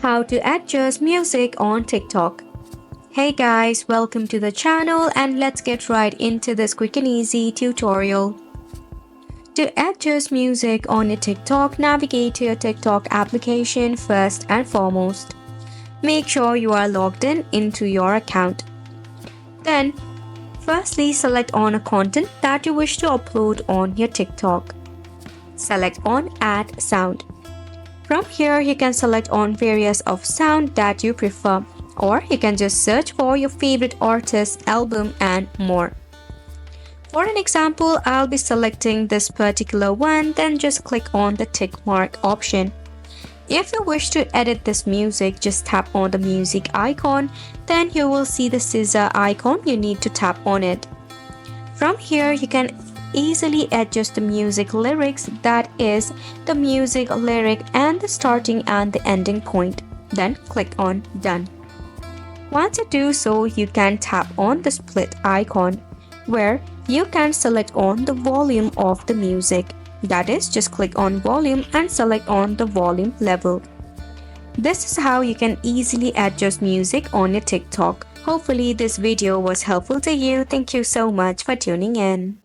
How to adjust music on TikTok. Hey guys, welcome to the channel and let's get right into this quick and easy tutorial. To adjust music on your TikTok, navigate to your TikTok application first and foremost. Make sure you are logged into your account. Then, firstly select on a content that you wish to upload on your TikTok. Select on Add Sound. From here, you can select on various of sound that you prefer, or you can just search for your favorite artist, album and more. For an example, I'll be selecting this particular one, then just click on the tick mark option. If you wish to edit this music, just tap on the music icon, then you will see the scissor icon, you need to tap on it. From here, you can easily adjust the music lyrics, that is the music lyric and the starting and the ending point. Then click on Done. Once you do so, you can tap on the split icon where you can select on the volume of the music. That is, just click on volume and select on the volume level. This is how you can easily adjust music on your TikTok. Hopefully this video was helpful to you. Thank you so much for tuning in.